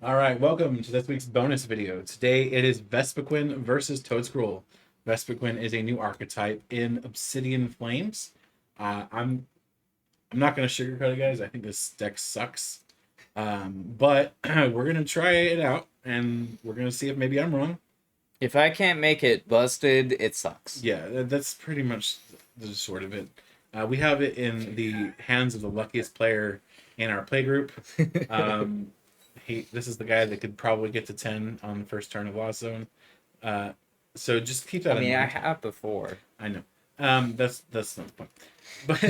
All right, welcome to this week's bonus video. Today it is Vespiquen versus Toedscruel. Vespiquen is a new archetype in Obsidian Flames. I'm not gonna sugarcoat it, guys. I think this deck sucks, but we're gonna try it out and we're gonna see if maybe I'm wrong. If I can't make it busted, it sucks. Yeah, that's pretty much the sort of it. We have it in the hands of the luckiest player in our play group. Um, this is the guy that could probably get to 10 on the first turn of Lost Zone. So just keep that I in mean, I mind. have before. I know. That's not the point. But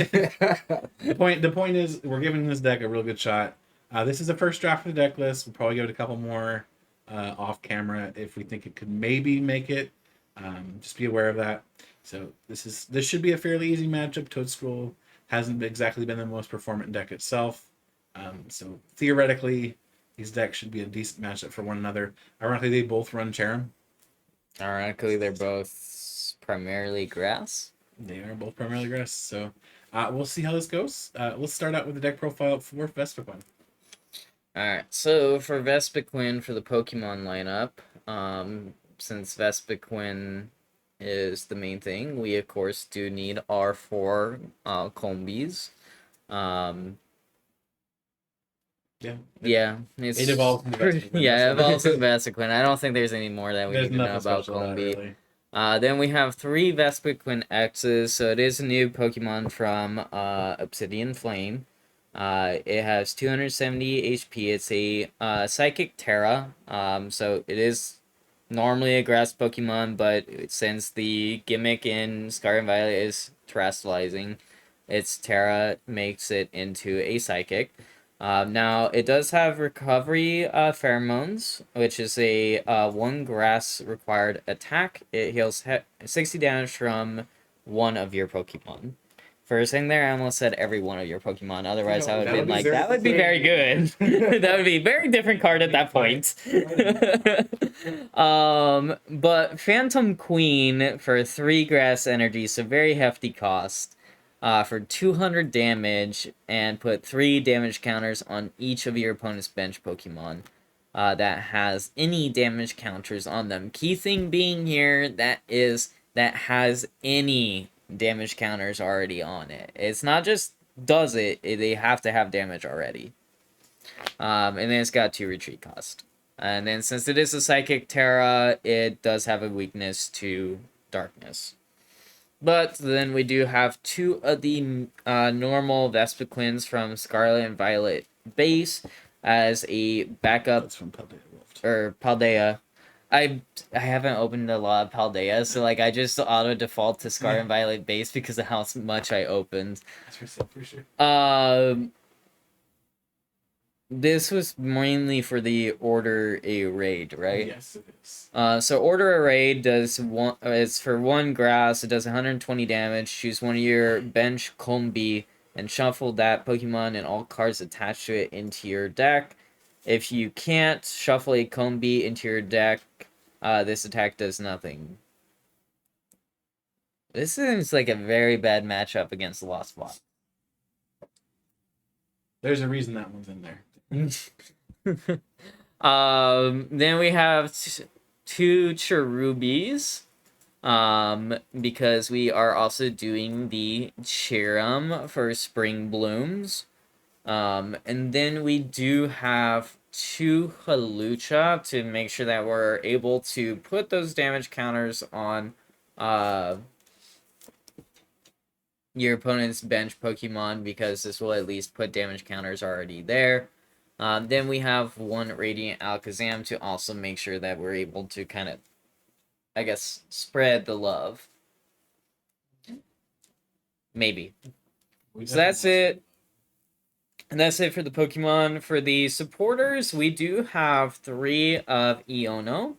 the point is we're giving this deck a real good shot. This is the first draft of the deck list. We'll probably give it a couple more off camera if we think it could maybe make it. Just be aware of that. So this should be a fairly easy matchup. Toedscruel hasn't exactly been the most performant deck itself. So theoretically, these decks should be a decent matchup for one another. Ironically, they both run Cherim. Ironically, they're both primarily grass. They are both primarily grass. So we'll see how this goes. Let's start out with the deck profile for Vespiquen. Alright, so for Vespiquen for the Pokemon lineup, since Vespiquen is the main thing, we of course do need our 4 combis. Yeah, It evolves into Vespiquen. yeah, it evolves into Vespiquen. I don't think there's any more that we There's need to know nothing about special about it, Combi. really. Then we have 3 Vespiquen X's, so it is a new Pokemon from Obsidian Flame. It has 270 HP. It's a Psychic Terra, so it is normally a grass Pokemon, but since the gimmick in Scarlet and Violet is terrestrializing, its Terra makes it into a Psychic. Now, it does have Recovery Pheromones, which is a 1 grass required attack. It heals 60 damage from one of your Pokemon. First thing there, I almost said every one of your Pokemon. Otherwise, I would have been like, that would be very good. That would be a very different card at that point. But Phantom Queen for 3 grass energy, so very hefty cost. For 200 damage, and put 3 damage counters on each of your opponent's bench Pokemon that has any damage counters on them. Key thing being here, that has any damage counters already on it. It's not just does it, they have to have damage already. And then it's got 2 retreat cost. And then since it is a Psychic Terra, it does have a weakness to darkness. But then we do have 2 of the normal Vespiquens from Scarlet and Violet base as a backup. That's from Paldea Wolf. Or Paldea. I haven't opened a lot of Paldea, so like I just auto default to Scarlet and Violet base because of how much I opened. That's for sure. This was mainly for the Order a Raid, right? Yes, it is. So Order a Raid does one. It's for 1 grass. It does 120 damage. Choose one of your bench Combi and shuffle that Pokemon and all cards attached to it into your deck. If you can't shuffle a Combi into your deck, this attack does nothing. This seems like a very bad matchup against the Lost Bot. There's a reason that one's in there. Then we have 2 Cherubies. Because we are also doing the Cherim for Spring Blooms. And then we do have 2 Halucha to make sure that we're able to put those damage counters on your opponent's bench Pokemon, because this will at least put damage counters already there. Then we have 1 Radiant Alakazam to also make sure that we're able to kind of, I guess, spread the love. Maybe. So that's it. And that's it for the Pokemon. For the supporters, we do have 3 of Iono.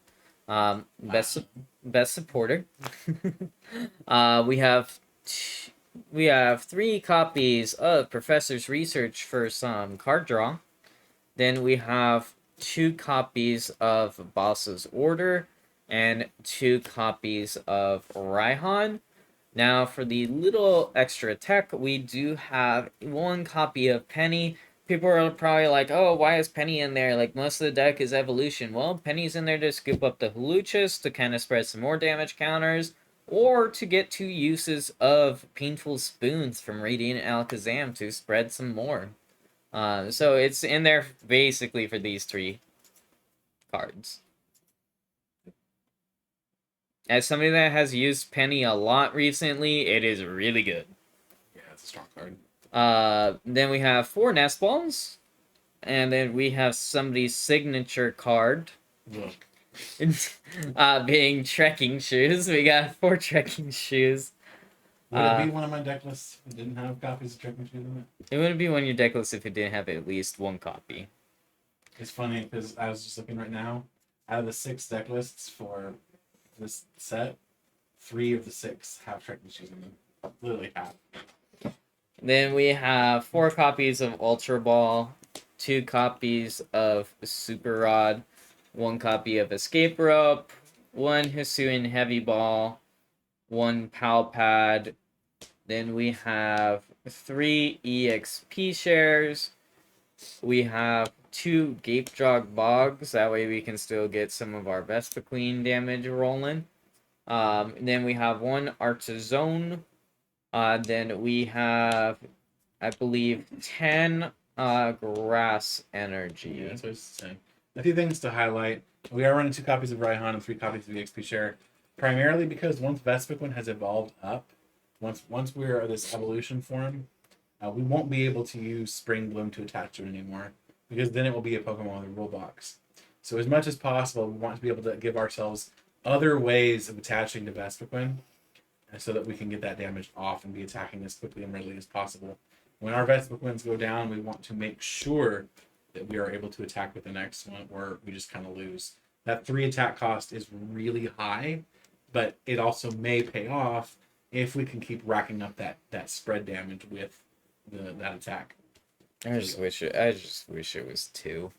Best supporter. We have 3 copies of Professor's Research for some card draw. Then we have 2 copies of Boss's Order and 2 copies of Raihan. Now, for the little extra tech, we do have 1 copy of Penny people are probably like, oh, why is Penny in there? Like, most of the deck is evolution. Well, Penny's in there to scoop up the Huluchas to kind of spread some more damage counters, or to get 2 uses of Painful Spoons from Radiant Alakazam to spread some more. So it's in there basically for these 3 cards. As somebody that has used Penny a lot recently, it is really good. Yeah, it's a strong card. Then we have 4 Nest Balls. And then we have somebody's signature card. Look. Being trekking shoes. We got 4 trekking shoes. Would it be one of my deck lists that didn't have copies of trekking shoes in it? It wouldn't be one of your deck lists if it didn't have at least 1 copy. It's funny because I was just looking right now. Out of the 6 deck lists for this set, 3 of the 6 have trekking shoes in them. Literally half. Then we have 4 copies of Ultra Ball, 2 copies of Super Rod, 1 copy of Escape Rope, 1 Hisuian Heavy Ball, 1 Pal Pad. Then we have 3 EXP shares. We have 2 Gape Jog Bogs. That way we can still get some of our Vespiquen damage rolling. Then we have 1 Artizone. Then we have, I believe, 10 Grass Energy. Yeah, that's what I was saying. A few things to highlight. We are running 2 copies of Raihan and 3 copies of EXP Share. Primarily because once Vespiquen has evolved up, once we're this evolution form, we won't be able to use Spring Bloom to attach to it anymore, because then it will be a Pokemon with a rule box. So as much as possible, we want to be able to give ourselves other ways of attaching to Vespiquen, so that we can get that damage off and be attacking as quickly and readily as possible. When our Vespiquens go down, we want to make sure that we are able to attack with the next one, or we just kind of lose. That 3 attack cost is really high, but it also may pay off if we can keep racking up that spread damage with that attack. I just wish it was 2.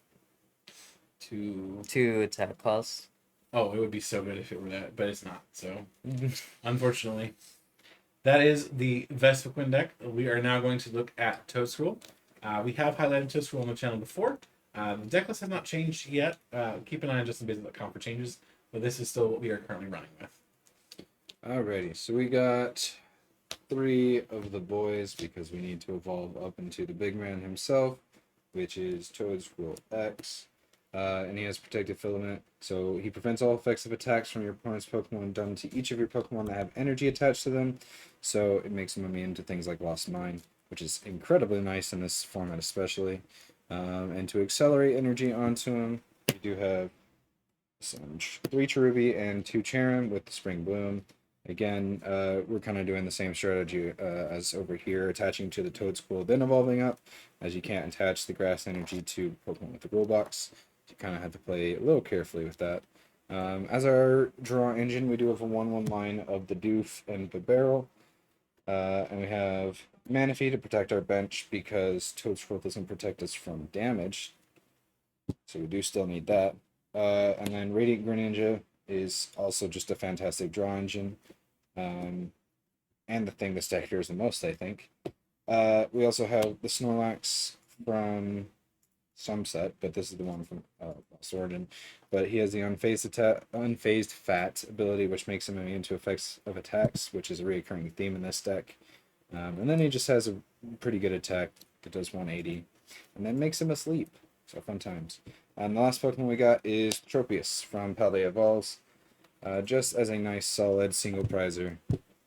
2 attack costs. Oh, it would be so good if it were that, but it's not. So, unfortunately, that is the Vespiquen deck. We are now going to look at Toedscruel. We have highlighted Toedscruel on the channel before. The deck list has not changed yet. Keep an eye on JustinBasic.com for changes, but this is still what we are currently running with. Alrighty, so we got 3 of the boys because we need to evolve up into the big man himself, which is Toedscruel X. And he has Protective Filament, so he prevents all effective attacks from your opponent's Pokemon done to each of your Pokemon that have energy attached to them, so it makes him immune to things like Lost Mine, which is incredibly nice in this format especially. And to accelerate energy onto him, we do have some 3 Cherubi and 2 Charon with the Spring Bloom. Again, we're kind of doing the same strategy as over here, attaching to the Toedscruel, then evolving up, as you can't attach the Grass Energy to Pokemon with the Rule Box. You kind of have to play a little carefully with that. As our draw engine, we do have a 1/1 line of the Doof and the Barrel. And we have Manaphy to protect our bench because Toedscruel doesn't protect us from damage. So we do still need that. And then Radiant Greninja is also just a fantastic draw engine. And the thing that stack here is the most, I think. We also have the Snorlax from some set, but this is the one from Lost Origin. But he has the unfazed Fat ability, which makes him immune to effects of attacks, which is a recurring theme in this deck. And then he just has a pretty good attack that does 180, and then makes him asleep. So fun times. And the last Pokemon we got is Tropius from Paldea Evolves, just as a nice solid single prizer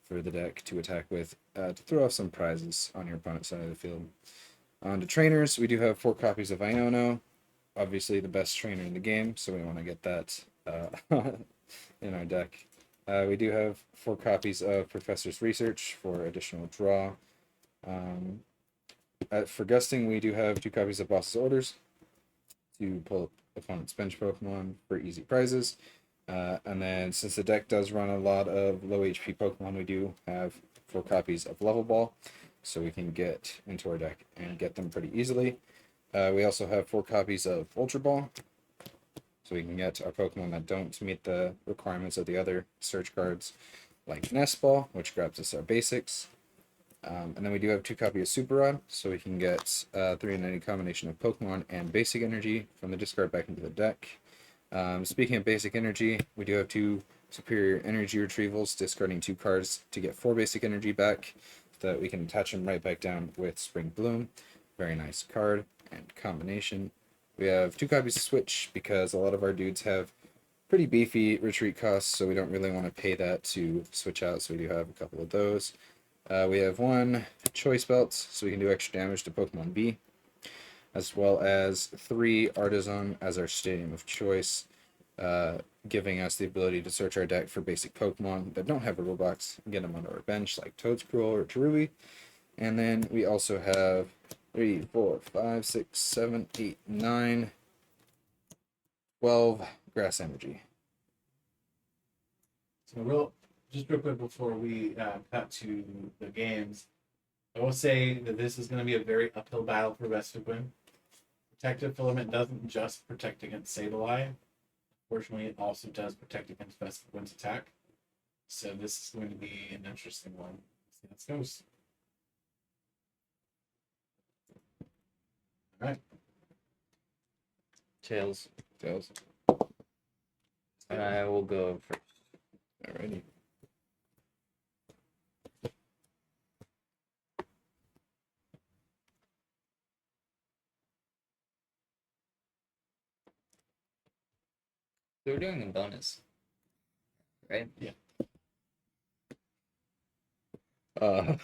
for the deck to attack with, to throw off some prizes on your opponent's side of the field. On to trainers, we do have 4 copies of Iono, obviously the best trainer in the game, so we want to get that in our deck. We do have 4 copies of Professor's Research for additional draw. For gusting, we do have 2 copies of Boss's Orders to pull up opponent's bench Pokemon for easy prizes. And then since the deck does run a lot of low HP Pokemon, we do have 4 copies of Level Ball, so we can get into our deck and get them pretty easily. We also have 4 copies of Ultra Ball, so we can get our Pokemon that don't meet the requirements of the other search cards, like Nest Ball, which grabs us our basics. And then we do have 2 copies of Super Rod, so we can get 3 in any combination of Pokemon and basic energy from the discard back into the deck. Speaking of basic energy, we do have 2 superior energy retrievals, discarding 2 cards to get 4 basic energy back, so that we can attach them right back down with Spring Bloom. Very nice card and combination. We have 2 copies of Switch because a lot of our dudes have pretty beefy retreat costs, so we don't really want to pay that to switch out, so we do have a couple of those. We have 1 Choice Belt, so we can do extra damage to Pokemon B, as well as 3 Artisan as our Stadium of Choice, giving us the ability to search our deck for basic Pokemon that don't have a Roblox and get them onto our bench, like Toedscruel or Cherubi. And then we also have 3, 4, 5, 6, 7, 8, 9, 12 Grass Energy. So just real quick before we cut to the games, I will say that this is going to be a very uphill battle for Vespiquen. Protective Filament doesn't just protect against Sableye. Fortunately, it also does protect against Vespiquen's attack. So this is going to be an interesting one. Let's see how this goes. All right. Tails. Tails. I will go first. Alrighty. So we're doing a bonus, right? Yeah. I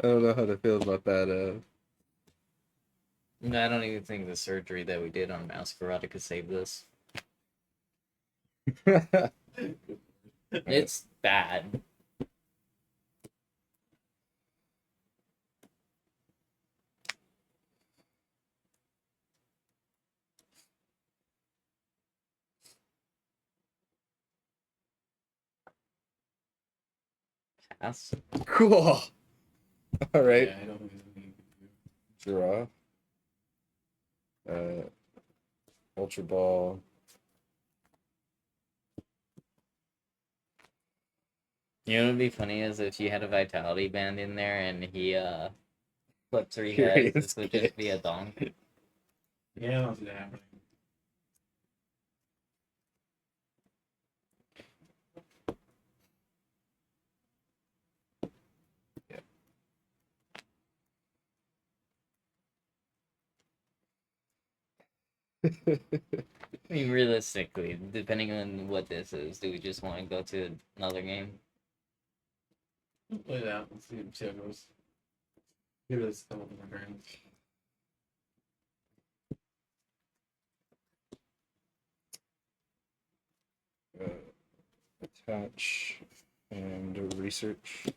don't know how to feel about that. No, I don't even think the surgery that we did on Masquerada could save this. It's bad. Pass. Cool. All right. Yeah, I don't think there's anything you can do. Draw. Ultra Ball. You know what would be funny is if you had a Vitality Band in there and he flipped 3 Curious heads, this would just be a Kid. donk. Yeah, I don't see that happening. I mean, realistically, depending on what this is, do we just want to go to another game? Let's play that. Let's see how it goes. Give this a couple more turns. Attach and research.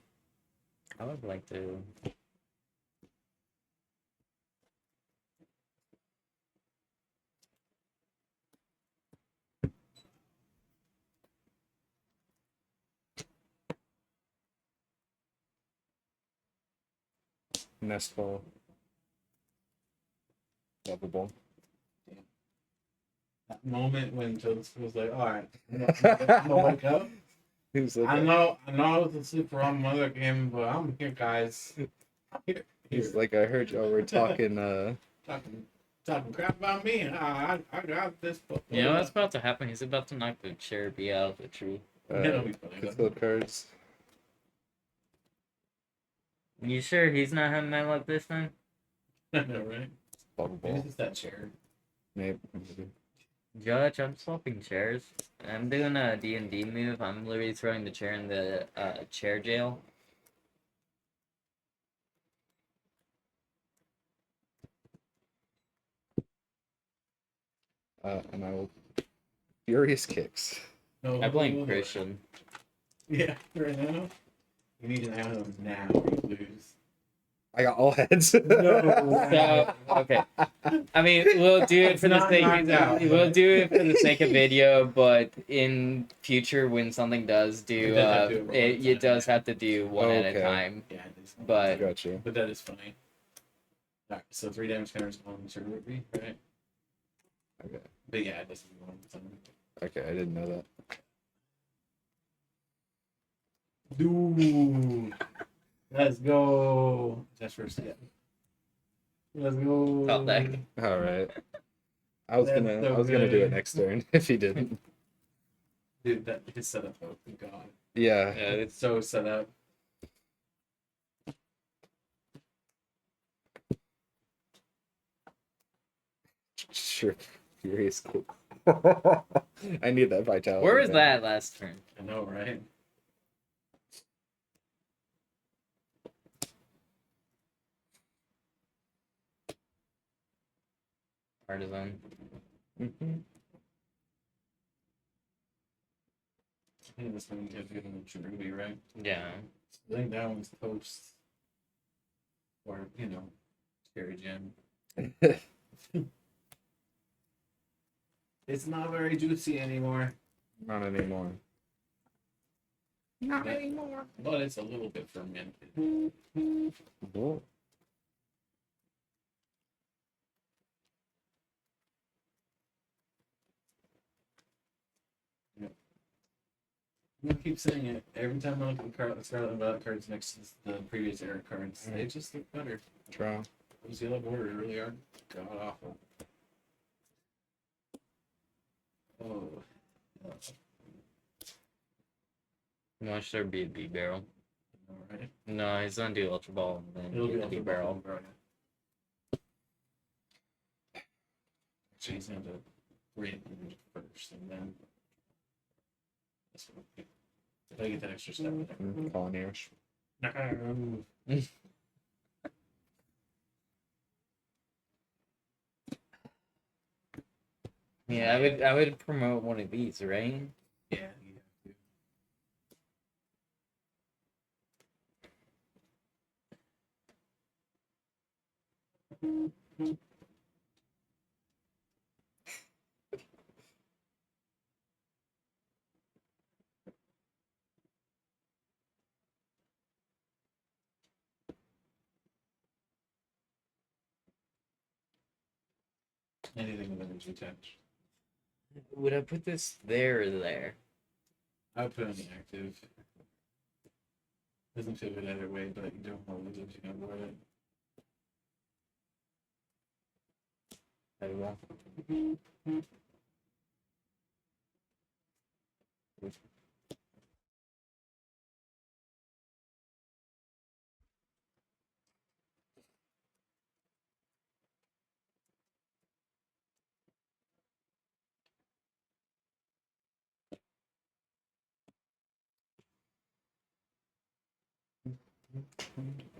I would like to. Nest Ball. Lovable. That moment when Toedscruel was like, all right, I'm gonna wake up. He was like, I know I was asleep for on another game, but I'm here, guys. I'm here. he's like, I heard y'all were talking. Talking crap about me. I got this. You know what's about to happen? He's about to knock the Cherubi out of the tree. That'll be funny. Concealed cards. You sure he's not having that luck this time? I know, right? Bubble Maybe Ball. it's that chair. Maybe. Judge, I'm swapping chairs. I'm doing a D&D move. I'm literally throwing the chair in the chair jail. And I will. Furious Kicks. No, I blame Christian. Yeah, right now. You need to have them now or you lose. I got all heads. No. So, okay. I mean, we'll do it for the Not sake. knocked out. We'll do it for the sake of video, but in future, when something does do, It does have to do it one at a it time. does have to do one at a Okay. time. Yeah, it is. But Gotcha. But that is funny. Alright, so 3 damage counters on Cherubi, right? Okay. But yeah, it doesn't do one at a time. Okay, I didn't know that. Dude. Let's go. That's first step. Let's go. Top deck. All right. I was That's gonna so do it good. next turn if he didn't. Dude, that his setup. Oh god. Yeah. Yeah, it's so set up. Sure. Furious cool. I need that vitality. Where was back. that last turn? I know, right? Artisan. Mhm. I think this one gives you the Ruby, right? Yeah. I think that one's post. Or, you know, Scary Gem. It's not very juicy anymore. Not anymore. Not anymore. But it's a little bit fermented. Cool. I'm gonna keep saying it. Every time I look at the card, the Scarlet and Violet cards next to the previous era cards, they just look better. Draw. Those yellow borders really are god awful. Oh. Watch there be a B barrel. Alright. No, he's gonna do Ultra Ball and then It'll be a B a barrel. Actually, he's gonna do read first and then. That's what I gotta get that extra step in there. Polyneish. No. Yeah, I would promote one of these, right? Yeah, you have to. Anything with energy touch. Would I put this there or there? I would put on the active. Doesn't feel good either way, but you don't want to lose it if you can avoid it. There you go.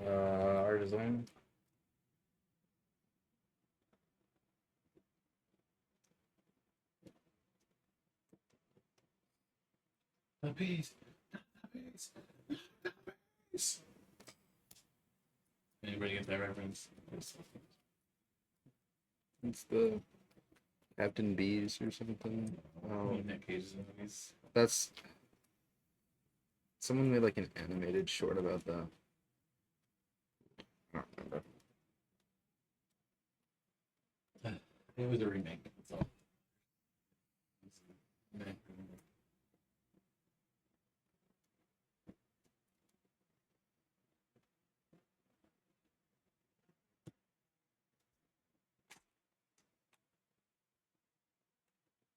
Artisan. The bees! The bees! The bees! Anybody get that reference? It's the Captain Bees or something. Nick Cage's movies. That's someone made like an animated short about that. I don't remember. It was a remake. That's all.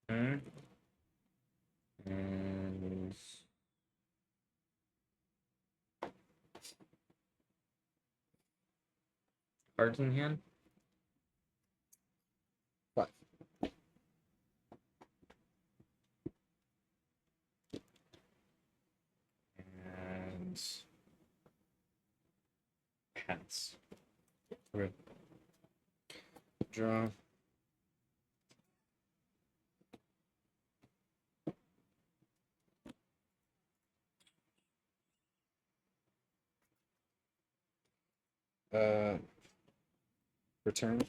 Hmm. And cards in hand. 5. And pass. Okay. Draw. Return.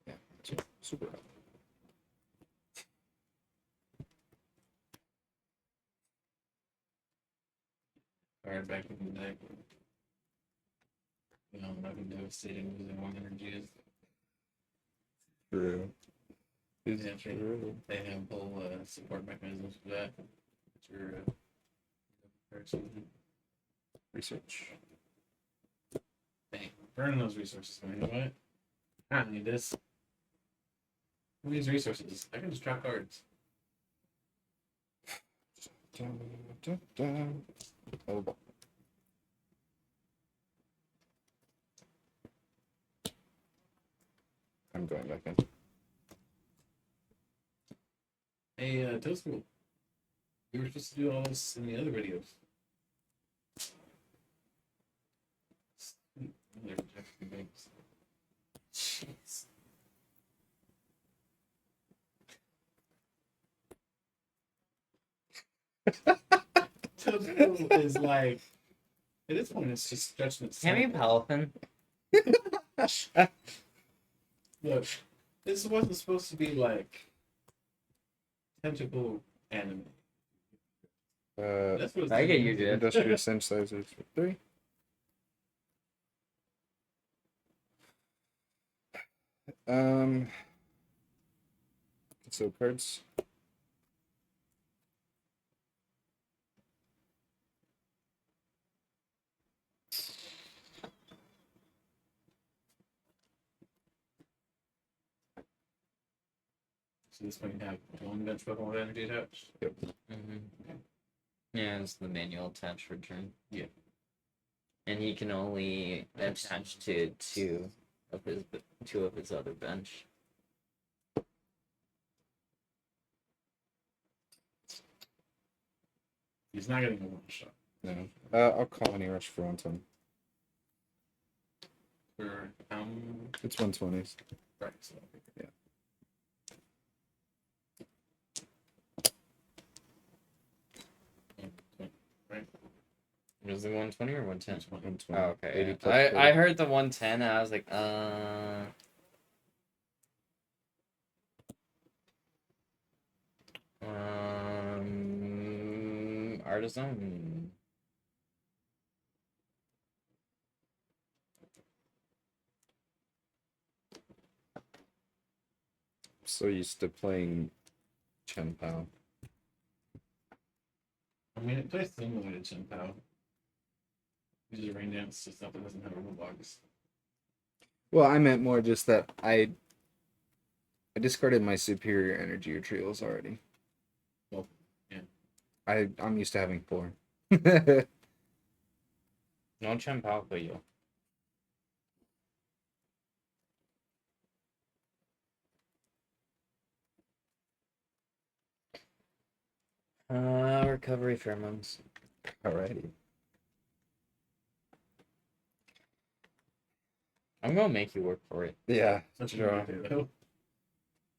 Yeah, super. Alright, back to the deck. You know, I'm not gonna devastating losing 1 energy is. True. It's Yeah, true. they have whole support mechanisms for that. It's your Research. dang, burn those resources, man. You know what? I don't need this. Who needs resources? I can just drop cards. Dun, dun, dun. Oh. I'm going back in. Hey, Toedscruel. We were supposed to do all this in the other videos. They're rejecting things. Jeez. Toedscruel is like, at this point, it's just stretching its Tammy tentacles. Palpin. Look, this wasn't supposed to be like tentacle anime. That's what it's I get doing. you, Jeff. Industrial synthesizers for 3. So cards. So this one you have one bench weapon with energy attached. Mm-hmm. Yeah, it's the manual attach return. Yeah. And he can only attach to two of his other bench. He's not getting a one shot. No. I'll colony rush for 120. For It's 120s. right, so Yeah. right. Was it 120 or 110? 120. Oh, okay. 80 Yeah. plus I 30. heard the 110 and I was like, artisan. So used to playing Chen Pao. I mean, it plays simulated Shin Pao. You just rain dance to stuff that doesn't have a rule box. Well, I meant more just that I discarded my superior energy retrievals already. Well, yeah. I'm used to having 4. No Chen Pao for you. Recovery pheromones. Alrighty. I'm gonna make you work for it. Yeah. Such a Draw. good idea,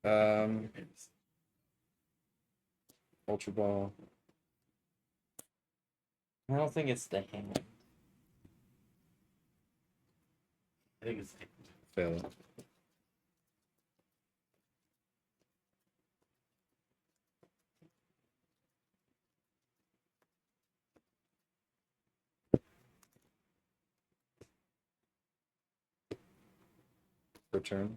though. Ultra Ball. I don't think it's the hand. I think it's Fail. Return.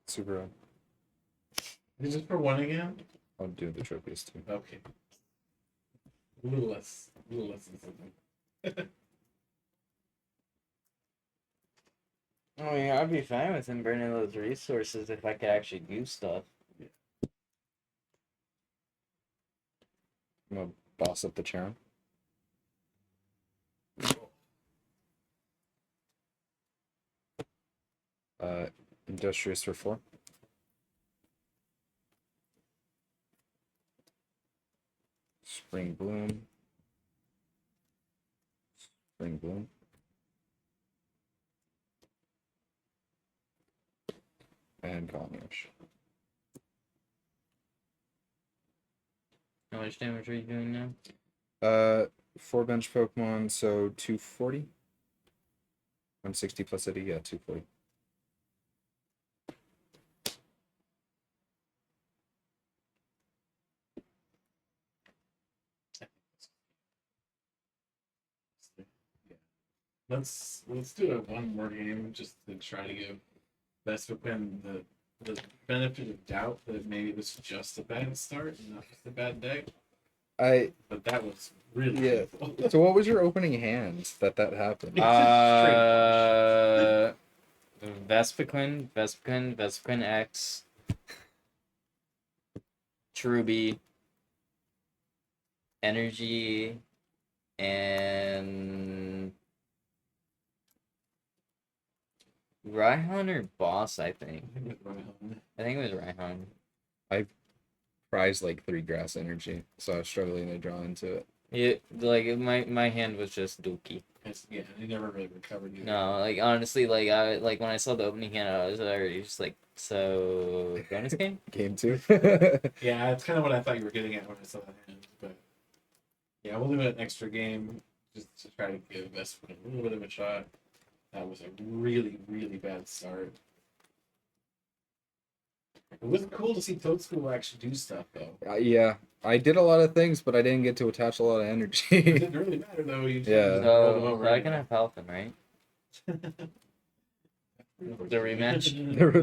Super. Is it for one again? I'll do the trophies too. Okay. A little less than something. Oh yeah, I'd be fine with him burning those resources if I could actually do stuff. I'm gonna boss up the charm. Industrious for 4. Spring Bloom. Spring Bloom. and Colony Rush. How much damage are you doing now? 4 bench Pokemon, so 240. 160 plus 80, yeah, 240. Let's do it one more game just to try to give Vespiquen the benefit of doubt that maybe it was just a bad start and not just a bad deck. But that was really painful. So what was your opening hand that happened? Vespiquen X, Cherubi, Energy, and Raihan or Boss, I think. I think it was Raihan. I prized like 3 grass energy, so I was struggling to draw into it. Yeah, like my hand was just dookie. Yeah, he never really recovered either. No, like honestly, like when I saw the opening hand, I was already just like, so bonus game? Game 2. Yeah, that's kind of what I thought you were getting at when I saw that hand. But yeah, we'll do an extra game just to try to give Vespiquen a little bit of a shot. That was a really, really bad start. It was cool to see Toedscruel actually do stuff, though. Yeah, I did a lot of things, but I didn't get to attach a lot of It energy. didn't really matter, though. You just Yeah. rolled them So over I can anyway. have Falcon, right? The rematch.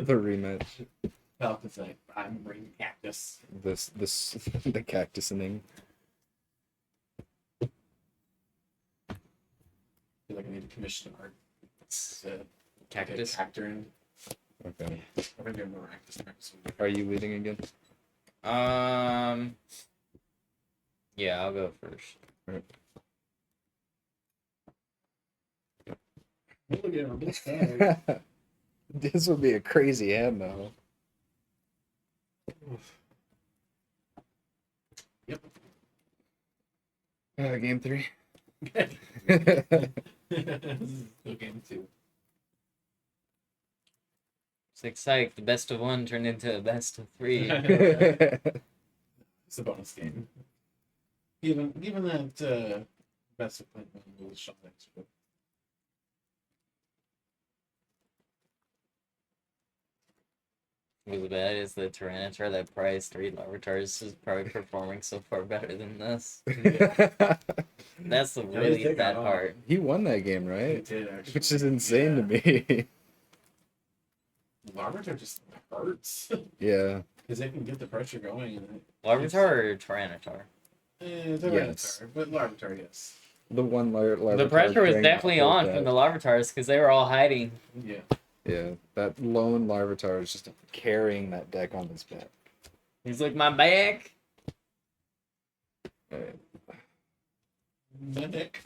the rematch. Falcon's like, I'm bringing cactus. This the cactusening. I feel like I need to commission art. It's Cactus. Cacturn. Okay. I'm gonna get more actus next. Are you leading again? Yeah, I'll go first. Look at him, this guy. This would be a crazy hand, though. Yep. Game 3. This is still game 2. It's like the best of 1 turned into a best of 3. It's a bonus game. Even that best of playing will shot extra. What's bad is the Tyranitar that prized 3 Larvatars is probably performing so far better than this. That's the Yeah, really he's bad taking part. He won that game, He right? did actually. Which is insane to me. Larvitar just hurts Yeah. because they can get the pressure going. And Larvitar or Tyranitar? it's a Yes. Larvitar, but Larvitar, yes. The one Larvitar. The pressure was definitely on from the Larvatars because they were all hiding. Yeah. Yeah, that lone Larvitar is just carrying that deck on his back. He's like, my back. Alright. Medic.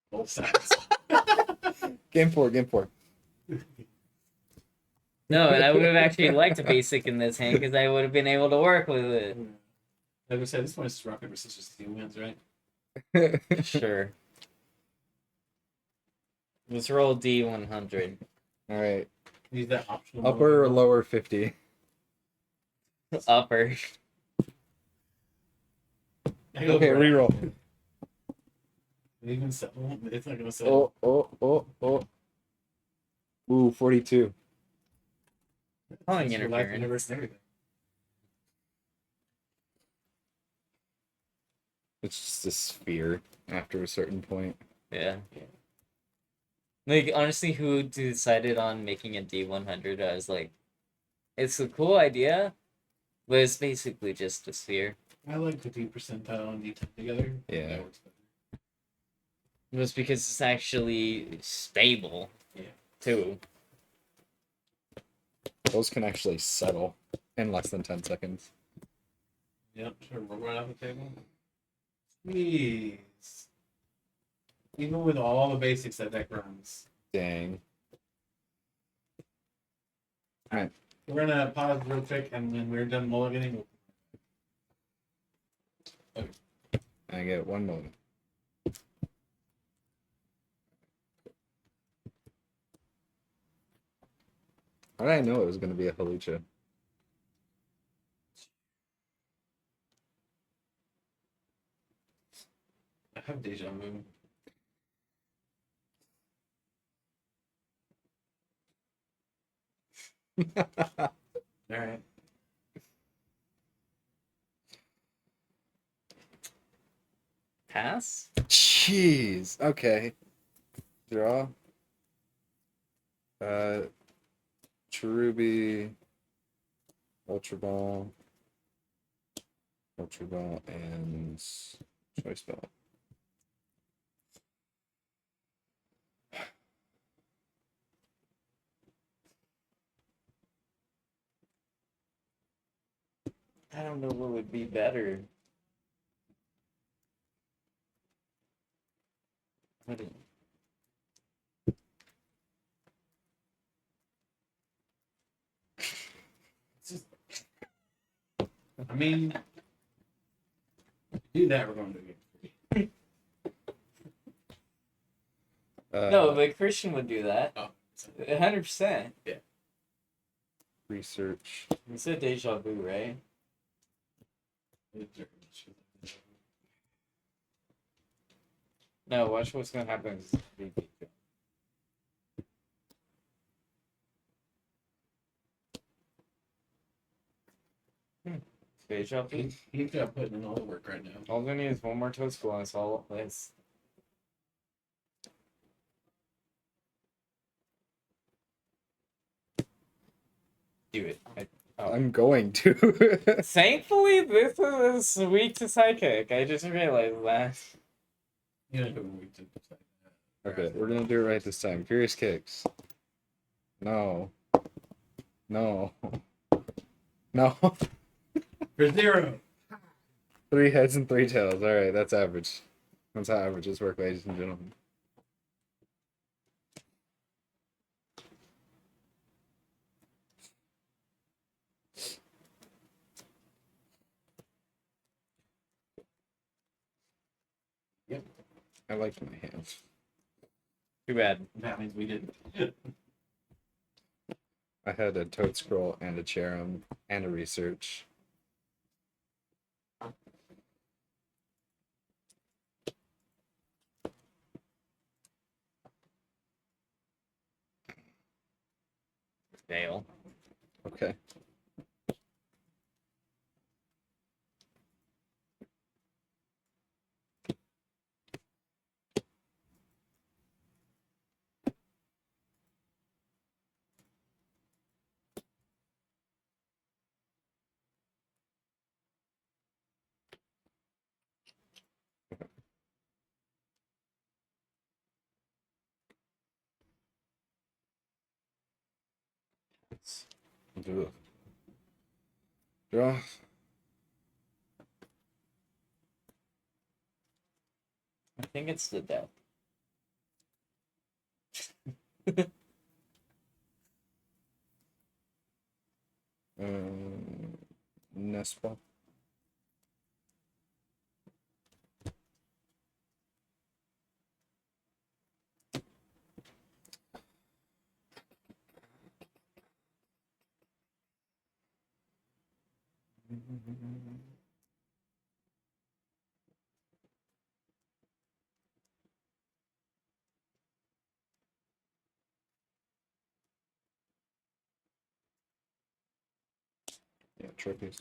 Both sides. Game 4, game 4. No, and I would have actually liked a basic in this hand because I would have been able to work with it. Like I said, this one is rock paper scissors steel wins, right? Sure. Let's roll D100. Alright. Use that optional. Upper or lower 50? Upper. Okay, reroll. Even settle. It's not gonna settle. Oh. Ooh, 42. Calling It's your life interference. universe and everything. It's just a sphere after a certain point. Yeah. Like, honestly, who decided on making a D100? I was like, it's a cool idea, but it's basically just a sphere. I like the D percentile and D10 together. Yeah. That works better. Just because it's actually stable. Yeah. Too. Those can actually settle in less than 10 seconds. Yep, sure. We're right off the table. Jeez. Even with all the basics that deck runs. Dang. We're gonna pause real quick, and when we're done mulliganing, I get 1 moment. How did I know it was gonna be a Halucha? I have deja vu. All right. Pass? Jeez. Okay. Draw. Cherubi, Ultra Ball, and Choice Bell. I don't know what would be better. What is... It's just, I mean, do that, we're going to get No, but Christian would do that. Oh. 100%. Research. You said deja vu, right? No, watch what's gonna happen. Deja vu. He's got putting in all the work right now. All we need is one more Toedscruel and it's all this. Do it. I'm going to. Thankfully, this is weak to psychic. I just realized that. You know, we did that. Okay, we're gonna do it right this time. Furious Kicks. No. No. No. For 0. 3 heads and 3 tails. Alright, that's average. That's how averages work, ladies and gentlemen. Yep. I liked my hand. Too bad. That means we didn't. I had a Toedscruel and a Cherrim and a Research. Fail. Okay. Ugh. Draw. I think it's the death. Nespa. Yeah, trophies.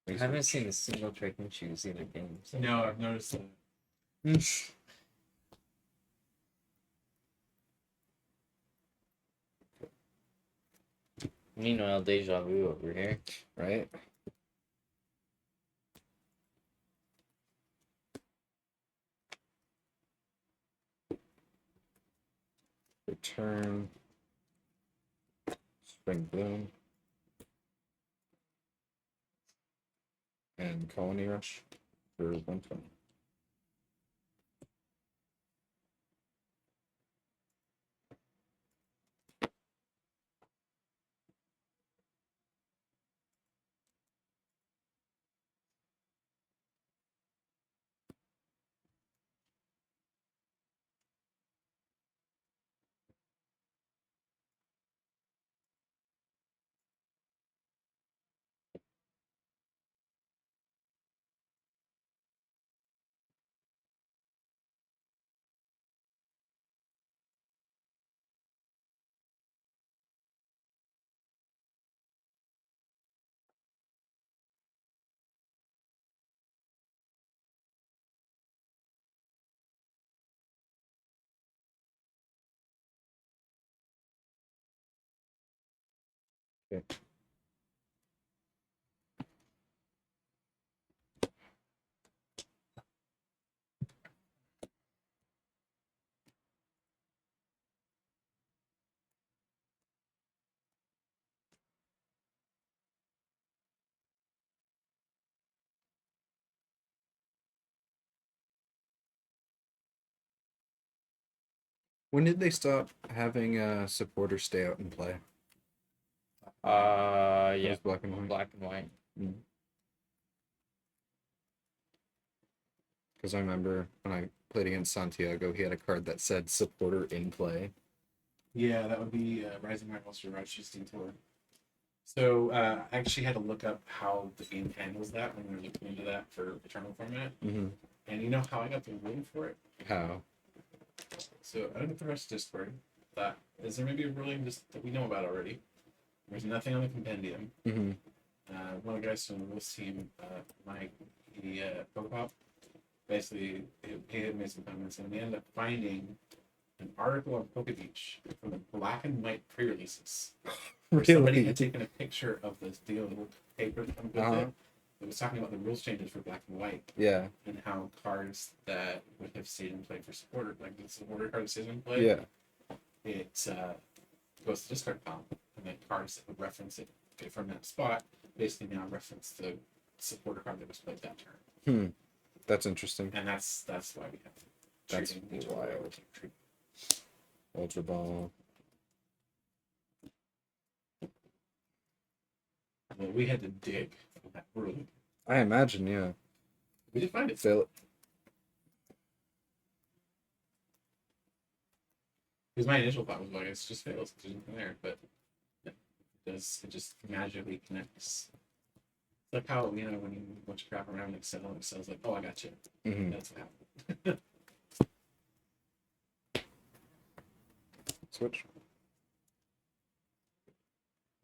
I haven't seen a single trick and choose either game. So. No, I've noticed that. Meanwhile, deja vu over here. Right? Return. Spring Bloom. And Colony Rush for 120. Okay. When did they stop having supporters stay out and play? Yeah, It was black and white. black and white. Because I remember when I played against Santiago, he had a card that said supporter in play. Yeah, that would be Rising Rivals or Steam Tour. So I actually had to look up how the game handles that when we were looking into that for Eternal format. Mm-hmm. And you know how I got the ruling for it? How? So I don't get the rest of Discord. But is there maybe a ruling just that we know about already? There's nothing on the compendium. Mm-hmm. One of the guys from the rules team, Mike, he Pokepop, basically he had made some comments, and we ended up finding an article on PokeBeach from the black and white pre-releases. Where somebody had taken a picture of this deal with paper that comes with it. It was talking about the rules changes for black and white. Yeah. And how cards that would have stayed in play for supporter, like the supporter card that stays in play, Yeah. it goes to discard pile, and then cards that would reference it from that spot basically now reference the supporter card that was played that turn. That's interesting. And that's why we have That's treating each other wild. like a treat. Ultra Ball. Well, we had to dig for that ruling. I imagine, yeah. We did find it. Fail it. Because my initial thought was like, it's just fails. There's nothing there, but it does. It just magically connects. It's like how when you bunch of crap around Excel, and Excel's like, oh, I got you. Mm-hmm. That's what happened. Switch.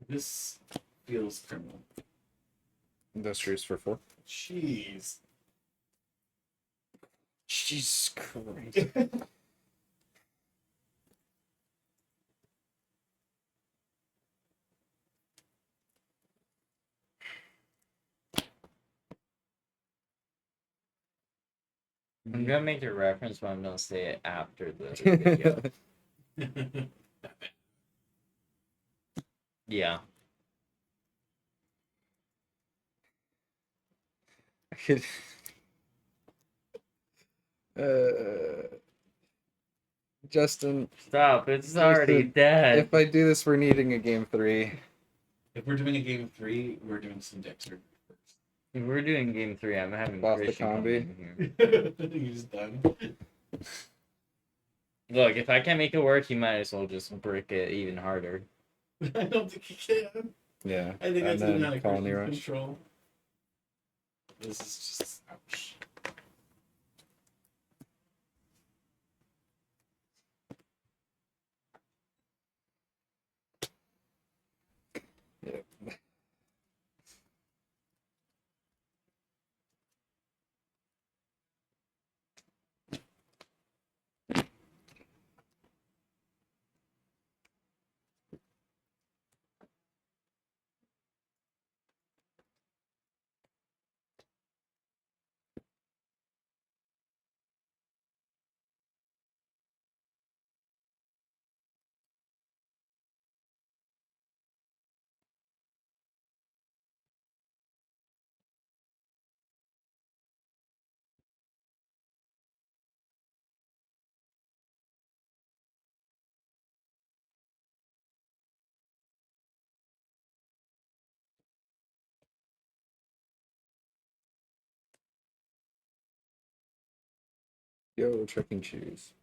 This feels criminal. Industrious for 4. Jeez. Jesus Christ. I'm gonna make a reference, but I'm gonna say it after the video. Yeah. I could. Justin, Stop, it's already Justin, dead. if I do this, we're needing a game 3. If we're doing a game of 3, we're doing some Dexter first. If we're doing game 3, I'm having Off the Christian come combi. in here. You're just done. Look, if I can't make it work, you might as well just brick it even harder. I don't think you can. Yeah. I think that's and even then out of Colony Christian's Rush. control. This is just ouch. Yeah. Yo, tricking choose.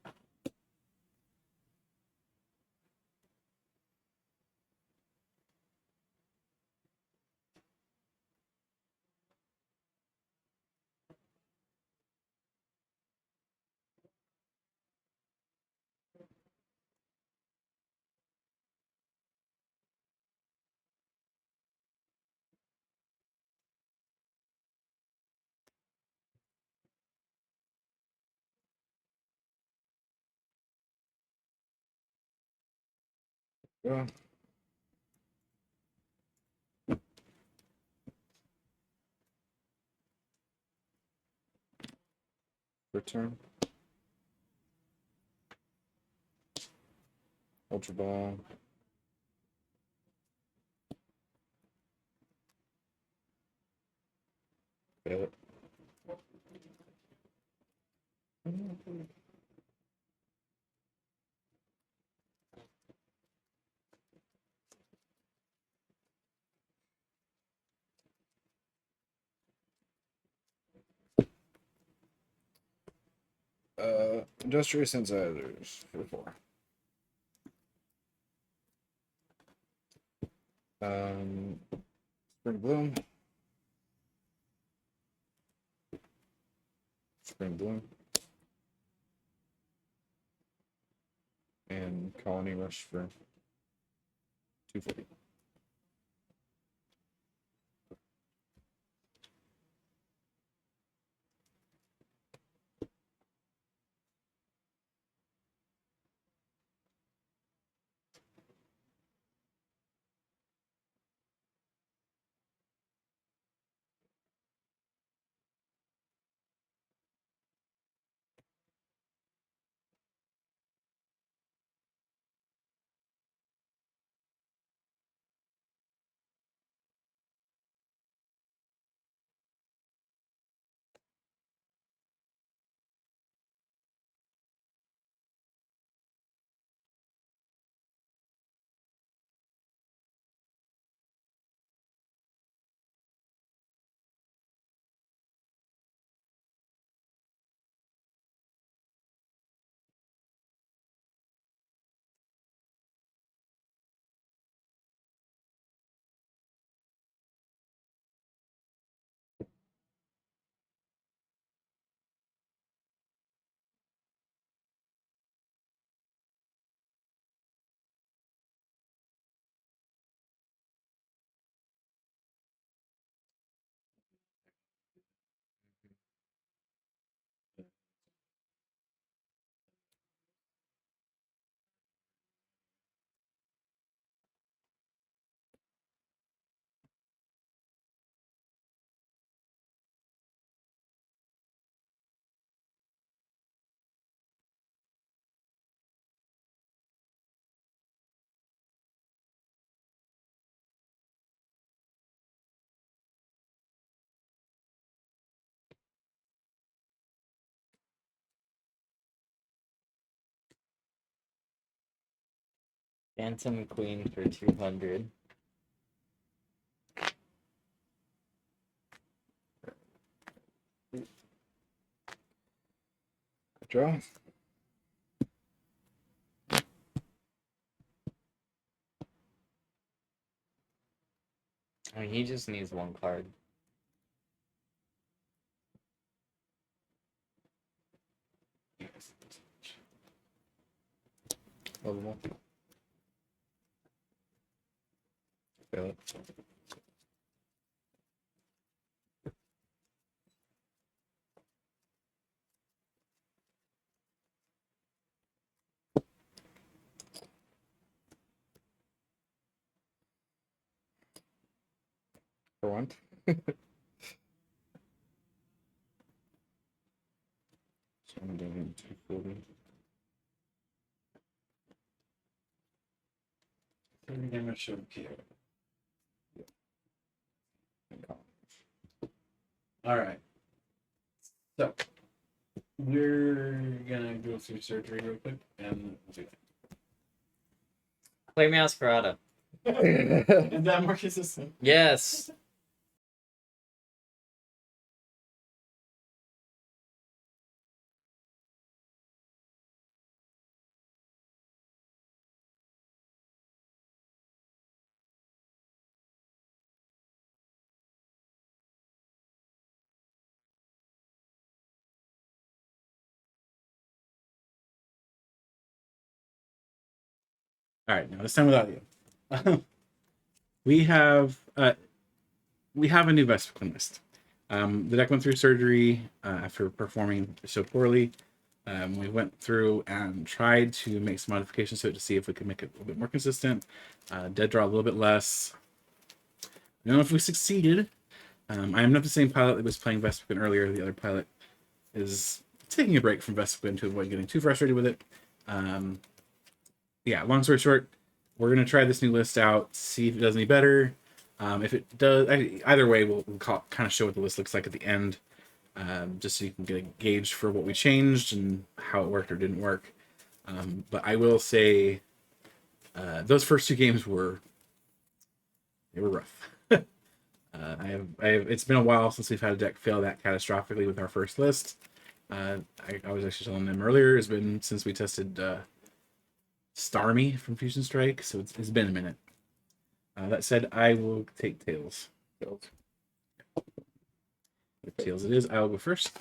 Yeah. Return. Ultra Ball. Fail it. Industrious Insiders for 4. Spring Bloom. Spring Bloom. And Colony Rush for 240. Phantom Queen for 200. Draw. I mean, he just needs one card. Level 1. Fail it. For 1. So I'm doing 240. 30 damage to kill. All right. So we're gonna go through surgery real quick, and we'll do Play Masquerada. that. Is that more consistent? Yes. All right, now this time without you. we have a new Vespiquen list. The deck went through surgery after performing so poorly. We went through and tried to make some modifications to it to see if we could make it a little bit more consistent. Dead draw a little bit less. I don't know if we succeeded. I am not the same pilot that was playing Vespiquen earlier. The other pilot is taking a break from Vespiquen to avoid getting too frustrated with it. Yeah, long story short, we're gonna try this new list out, see if it does any better. If it does, either way, we'll kind of show what the list looks like at the end, just so you can get a gauge for what we changed and how it worked or didn't work. But I will say, those first two games were rough. It's been a while since we've had a deck fail that catastrophically with our first list. I was actually telling them earlier, it's been since we tested Starmie from Fusion Strike, so it's been a minute. That said, I will take Tails. If Tails it is, I will go first.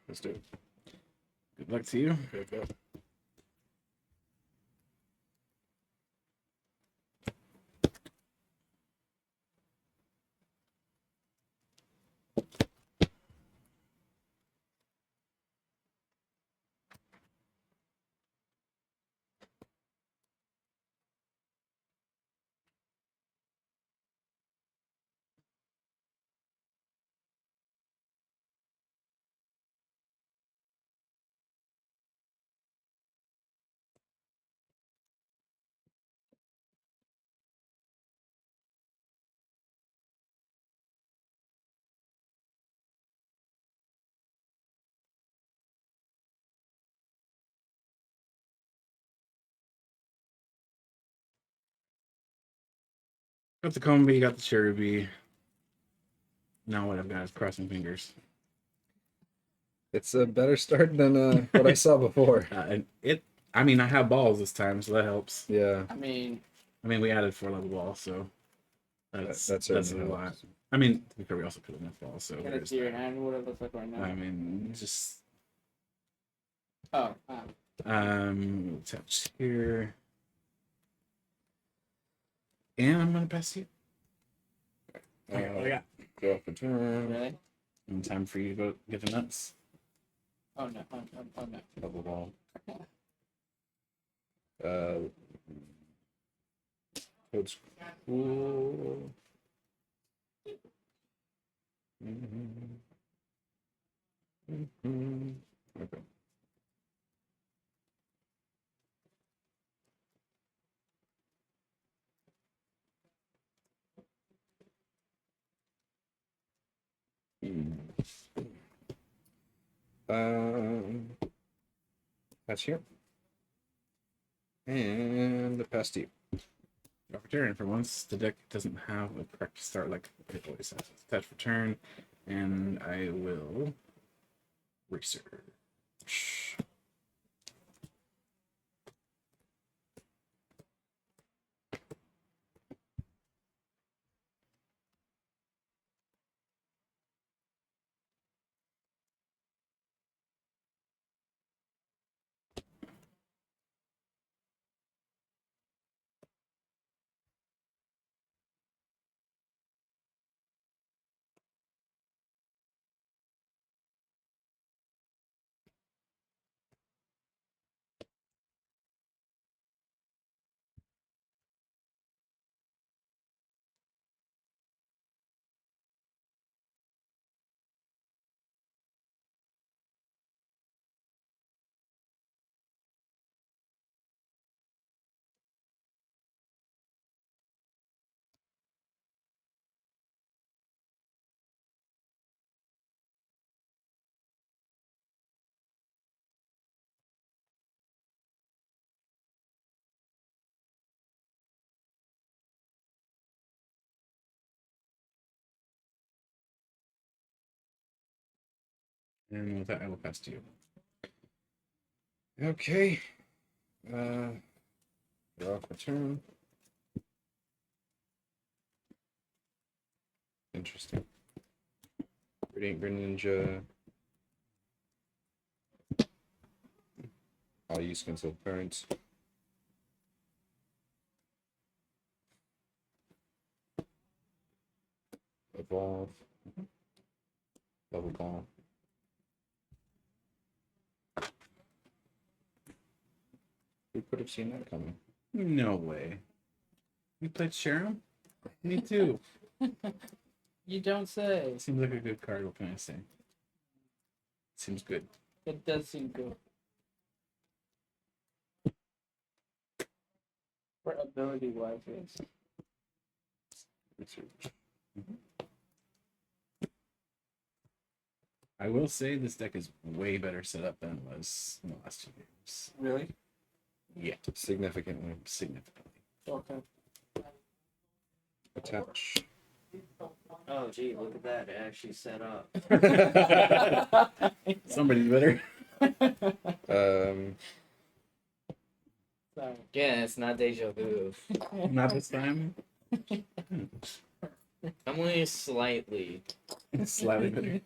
Let's do it. Good luck to you. Go. Got the Combi, got the Cherubi. Now what I've got is crossing fingers. It's a better start than what I saw before. I mean, I have balls this time, so that helps. Yeah. I mean, We added 4-level balls, so that's a certainly lot. helps. I mean, to be fair, we also put enough balls, so get it there's to your that. hand, what it looks like right now. I mean, just Oh, touch here, and I'm gonna pass you. Okay, what do I got? Go off a turn. really? And time for you to go get the nuts. Oh no, oh no. Double ball. Toedscruel. Okay. That's here. And the pass to you. Drop return. For once, the deck doesn't have a correct start like it always has. Touch return, and I will research. And with that, I will pass to you. Okay. Draw off a turn. Interesting. Radiant Greninja. I'll use Concealed Currents. Evolve. Double ball. Who could have seen that coming? No way. You played Sharon? Me too. You don't say. Seems like a good card. What can I say? Seems good. It does seem good. For ability wise, yes. I will say this deck is way better set up than it was in the last 2 games. Really? Yeah, Significantly. significantly. Okay. Attach. Oh, gee, look at that. It actually set up. Somebody's better. Sorry. Yeah, it's not deja vu. Not this time. I'm only slightly Slightly better.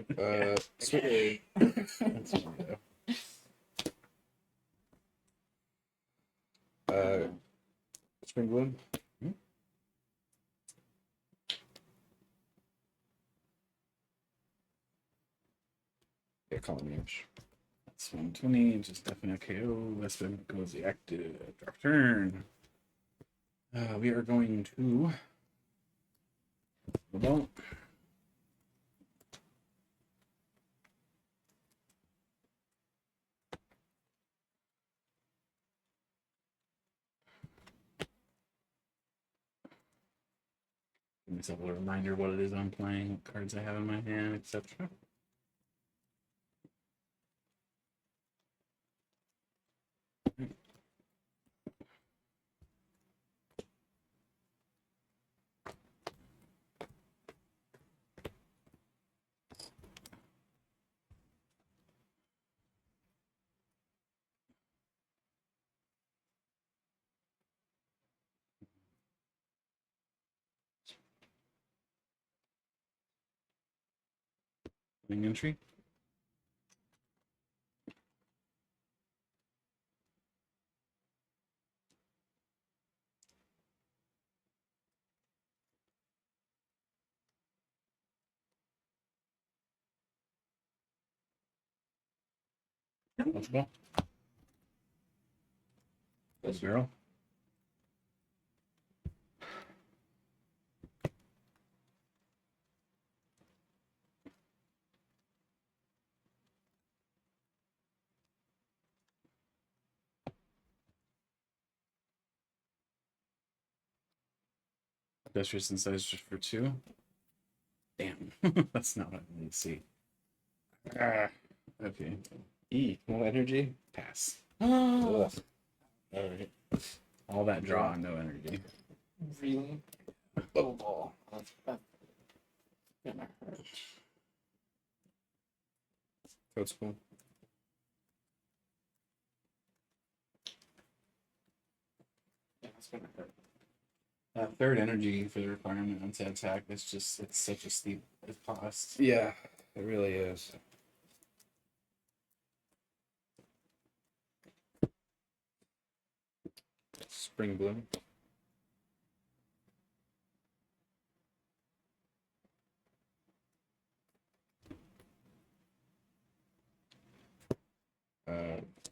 bitter. Switch. That's fine, though. Spring Bloom. Yeah, Colony Image. That's 120. Just definitely KO. Vespiquen goes the active. Drop turn. We are going to. Well, give myself a reminder what it is I'm playing, what cards I have in my hand, etc. Entry. Let's go. Let's barrel. Industrious insights just for 2. Damn, that's not what I need to see. Okay. No energy. Pass. Ugh. All right. All that draw and no energy. Really? Double ball. That's gonna hurt. Toedscruel. Yeah, that's gonna hurt. That third energy for the requirement on set attack is just, it's such a steep cost. Yeah, it really is. Spring Bloom.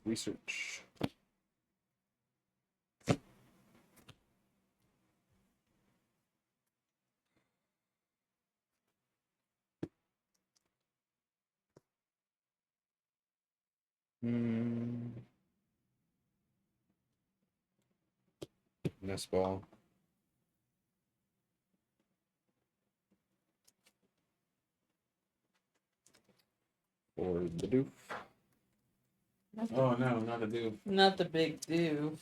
Research. Nest ball. Or the doof. Oh no, not a do. Not the big do.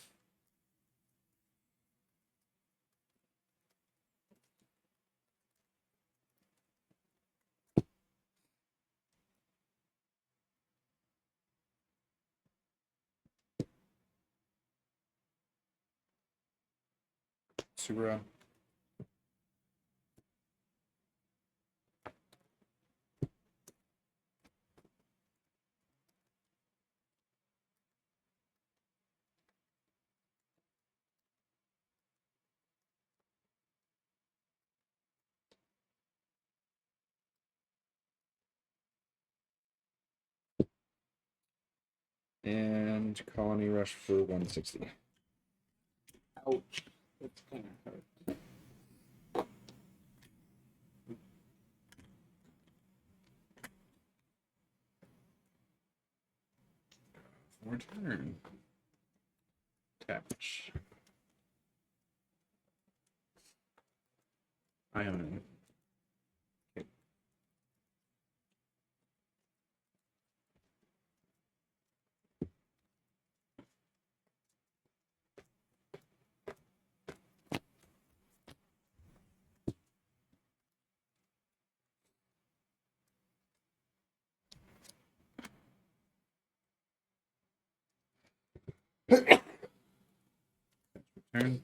Subra. And Colony Rush for 160. Ouch. It's gonna hurt. Return. Touch. I own it. Turn.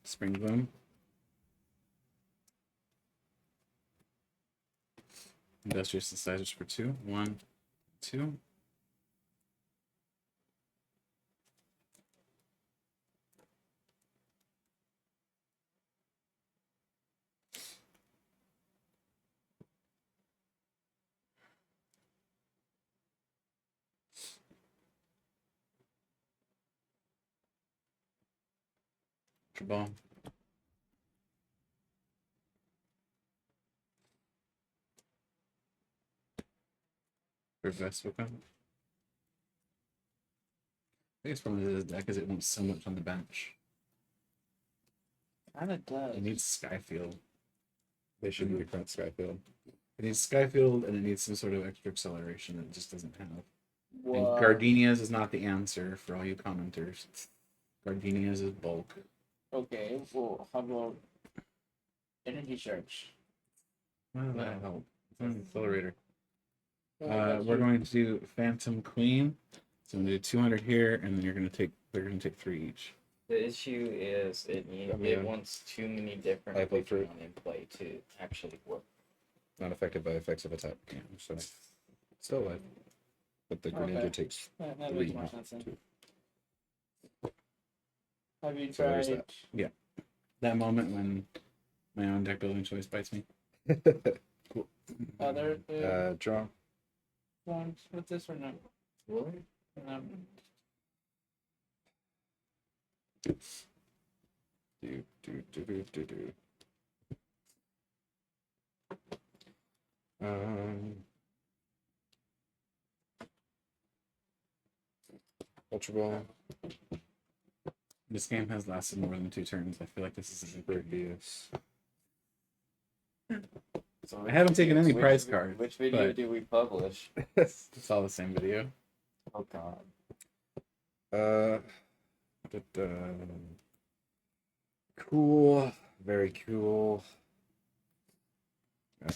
Spring Bloom. Industrious Incisors for 2. 1, 2. Ball. For Vespiquen. Biggest problem with this deck is it wants so much on the bench. Kinda does. It needs Skyfield. They should reprint Skyfield. It needs Skyfield and it needs some sort of extra acceleration that it just doesn't have. What? And Gardenias is not the answer for all you commenters. Gardenias is bulk. Okay, well, how about energy charge? Well, that help. It's an accelerator. Oh, We're going to do Phantom Queen. So I'm gonna do 200 here, and then they're gonna take 3 each. The issue is it wants too many different I played through. Pokemon in play to actually work. Not affected by effects of attack. Yeah. So still alive. But the Greninja Okay. takes That 3. makes more not sense then. 2. Have you So there's tried? that. That moment when my own deck building choice bites me. Other Draw. ones? What's this or no? Um, Do. Ultra Ball. This game has lasted more than 2 turns. I feel like this is a good Previous. I haven't taken any prize cards. Which video but- do we publish? It's all the same video. Oh god. Cool. Very cool. Yeah.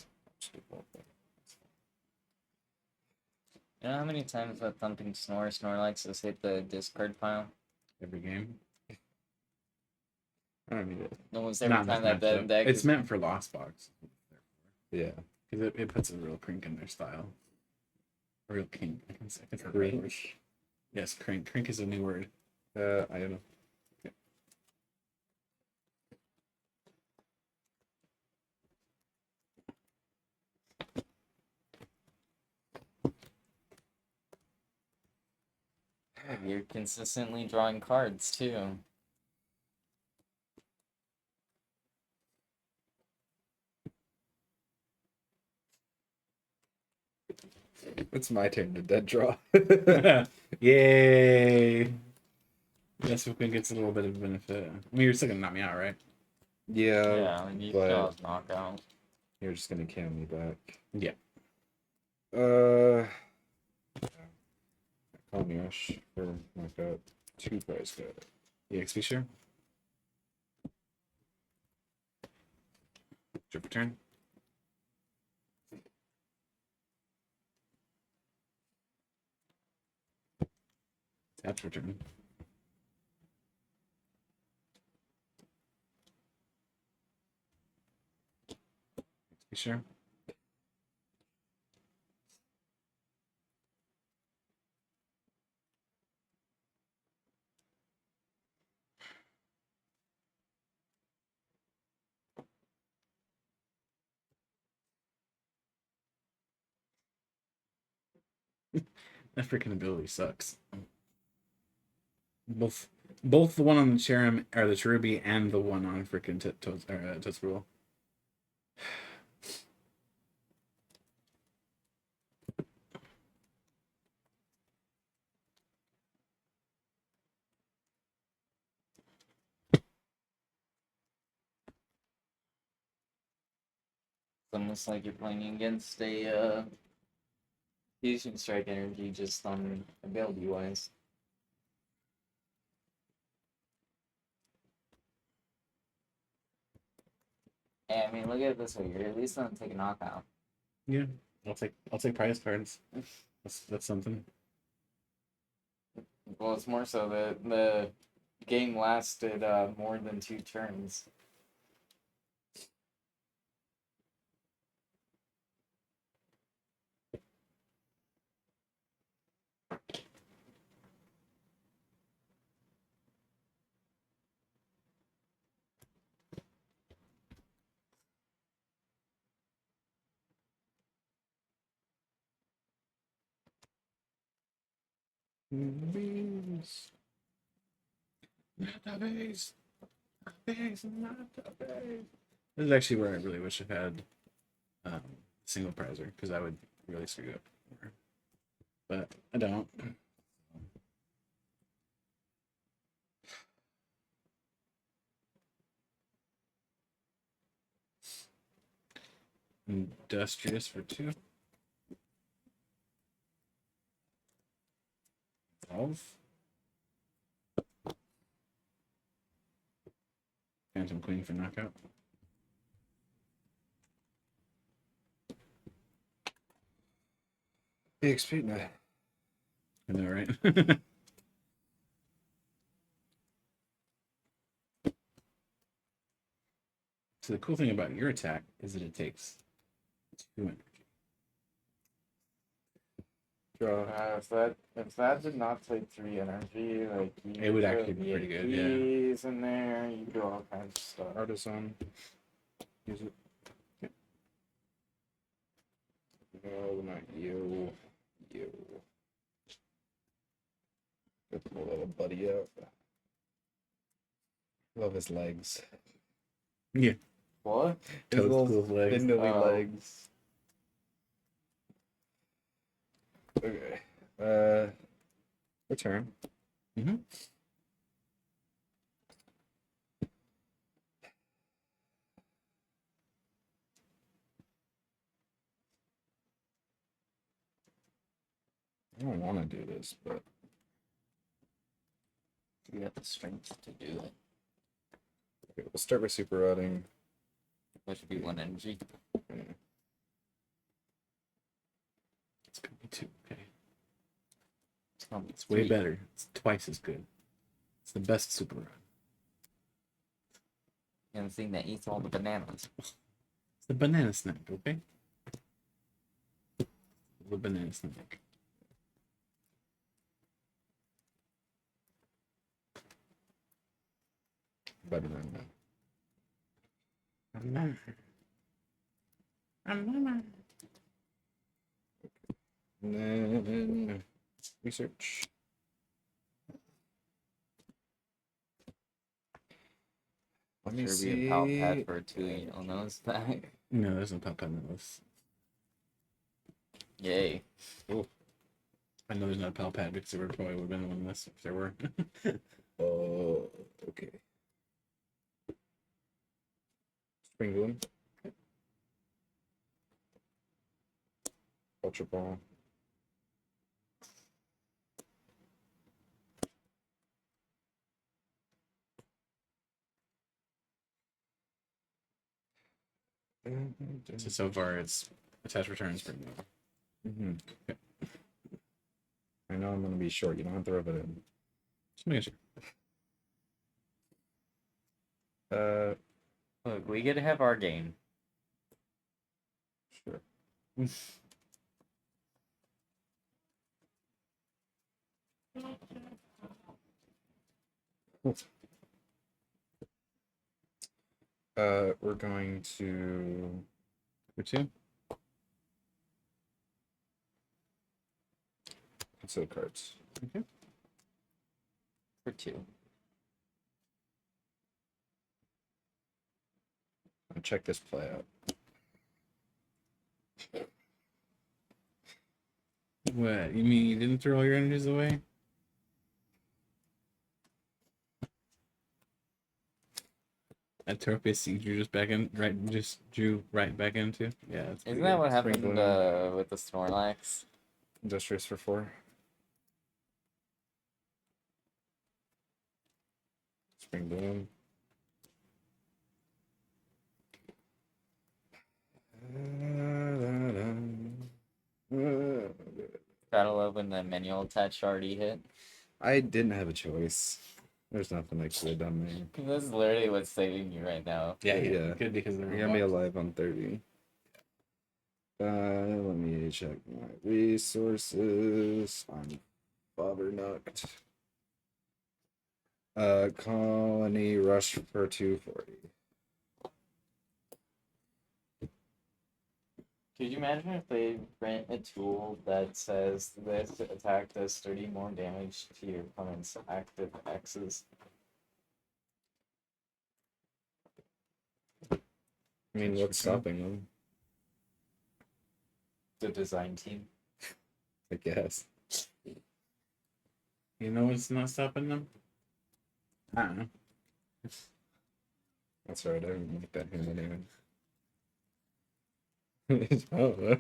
You know how many times that thumping Snorlax has hit the discard pile? Every game. I don't need it. Almost every Not time this that matchup. deck It's is meant for Lost Box. Yeah. Because it puts a real crink in their style. A real kink. I can say. It's a Crink? word. Yes, crink. Crink is a new word. I don't know. you're consistently drawing cards too. It's my turn to dead draw. Yay! Vespiquen gets a little bit of benefit. I mean, you're still gonna knock me out, right? Yeah, You but- got knockout. you're just gonna KO me back. Yeah. Colony Rush for knockout. 2 prize card. EXP sure. Drip return. Tap return. EXP sure. That freaking ability sucks. Both the one on the Cherum or the Cherubi and the one on freaking Toedscruel. It's almost like you're playing against a fusion strike energy just on ability wise. Yeah, I mean, look at it this way: you're at least gonna take a knockout. Yeah, I'll take prize cards. That's something. Well, it's more so that the game lasted more than 2 turns. Bees. Not the bees. Bees, not the bees. This is actually where I really wish I had single prizer, because I would really screw up more. But I don't. Industrious for 2. Evolve. Phantom Queen for knockout. EXP night. I know, right? So the cool thing about your attack is that it takes 2 energy. Draw. If that did not take 3 energy, like you It would put actually be pretty good, yeah. EAPs in there, you do all kinds of stuff. Artisan. Use it. No, not you. You. Get the little buddy out. Love his legs. Yeah. What? His little Toedscruel's legs. spindly Oh. legs. Okay. Return. Mm-hmm. I don't want to do this, but You got the strength to do it. okay, we'll start by super rotting. That should be 1 energy. Yeah. It's gonna be 2. Okay. Oh, It's way 3. better. It's twice as good. It's the best super run. And the thing that eats all the bananas. It's the banana snack, okay? The banana snack. Better than that. And then research. Let me Sure see. be a pal pad for 2, you don't notice that. No, there's no pop on this. Yay. I know there's not a pal pad because there probably would have been one of this if there were. Oh, okay. Spring Bloom. Ultra Ball. So far, it's attach returns for me. Mm-hmm. I know I'm gonna be short. You don't have to rub it in. Just making sure. Look, we get to have our game. Sure. We're going to For 2. So cards. For 2. I'll check this play out. What? You mean you didn't throw all your energies away? That Torpid Siege you just drew right back into? Yeah, that's pretty Isn't that good. what Spring happened Bloom. with the Snorlax? Industrious for 4. Spring Bloom. Gotta love when the manual attach already hit. I didn't have a choice. There's nothing I could have done there. This is literally what's saving you right now. Yeah, Yeah. good because they're You got me alive on 30. Let me check my resources. I'm bobbernucked. Colony rush for 240. Could you imagine if they print a tool that says this attack does 30 more damage to your opponent's active X's? I mean, what's stopping them? The design team. I guess. You know what's not stopping them? I don't know. That's right. I didn't make that hand anyway. Oh.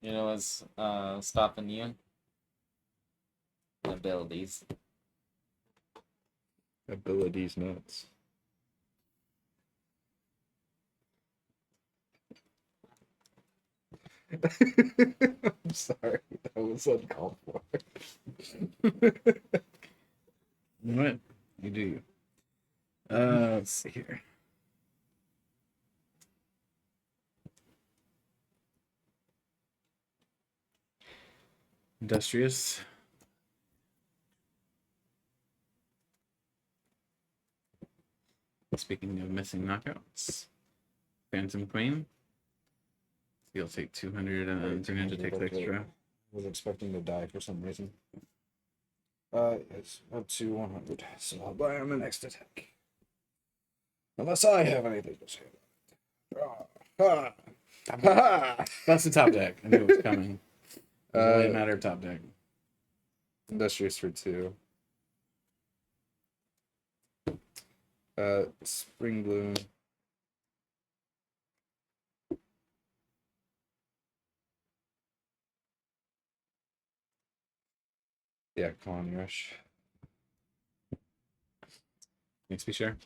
You know what's stopping you? Abilities. Abilities nuts. I'm sorry. That was uncalled for. What? You do you. Let's see here. Industrious. Speaking of missing knockouts, Phantom Queen. You'll take 200 and Greninja takes extra. Was expecting to die for some reason. It's up to 100, so I'll buy him the next attack. Unless I have anything to say about it. That's the top deck. I knew it was coming. It's only a matter of top deck. Industrious for 2. Spring Bloom. Yeah, Colony Rush. Makes me sure.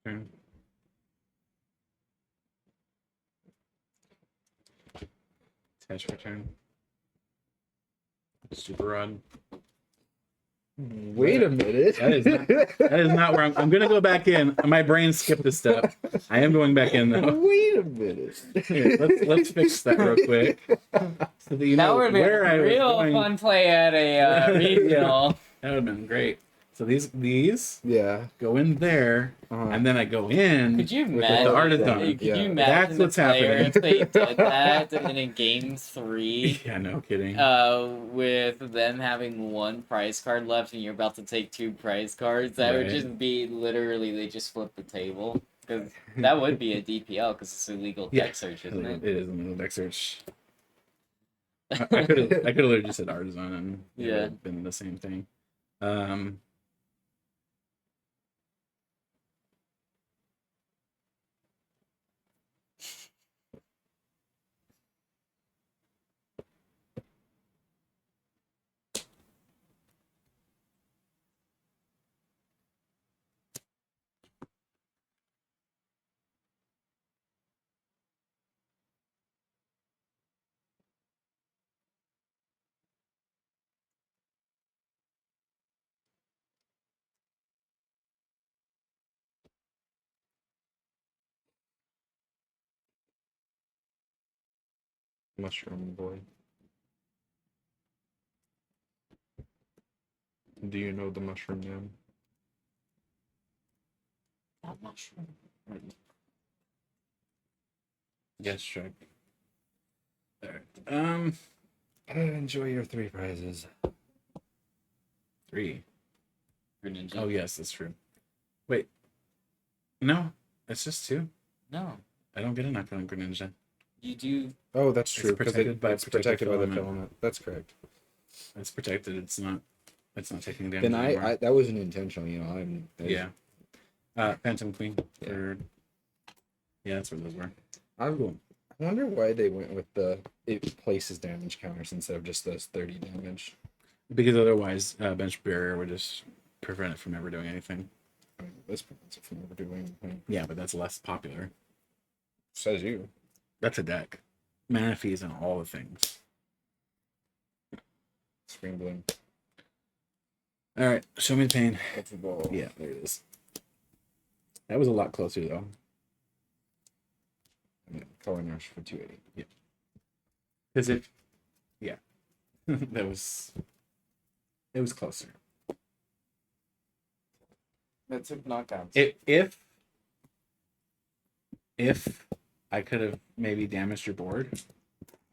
Turn. Attach return. Super Rod. Wait a minute. That is not where I'm gonna go back in. My brain skipped a step. I am going back in though. Wait a minute. Here, let's fix that real quick. So that you That know would have been where I a was real going. fun play at a regional. That would have been great. So these Yeah. go in there, and then I go in Could you with imagine? the Artisan. Could you Yeah. imagine That's the what's player happening. if they did that in a game 3? Yeah, no kidding. With them having 1 prize card left and you're about to take 2 prize cards, that would Right. just be literally they just flip the table. Because that would be a DPL because it's illegal deck search, isn't it? It is a little deck search. I could have literally just said Artisan and it would have been the same thing. Mushroom boy. Do you know the mushroom man? That mushroom. Yes, sure. Enjoy your 3 prizes. 3. Greninja. Oh yes, that's true. Wait. No, it's just 2. No, I don't get a knock on Greninja. you do. Oh, that's It's true. Because protected by it's protected by the filament. filament. That's correct. It's protected. It's not taking damage Then anymore. I that wasn't intentional. You know, Yeah. Phantom Queen. Yeah. For... Yeah, that's what those were. I wonder why they went with it places damage counters instead of just those 30 damage. Because otherwise, bench barrier would just prevent it from ever doing anything. I mean, this prevents it from ever doing anything. Yeah, but that's less popular. Says you. That's a deck. Mana fees and all the things. Screen bloom. All right, show me the pain. That's the ball. Yeah, there it is. That was a lot closer though. And then color nurse for 280. Because yeah, it was closer. That took knockouts. If I could have maybe damaged your board,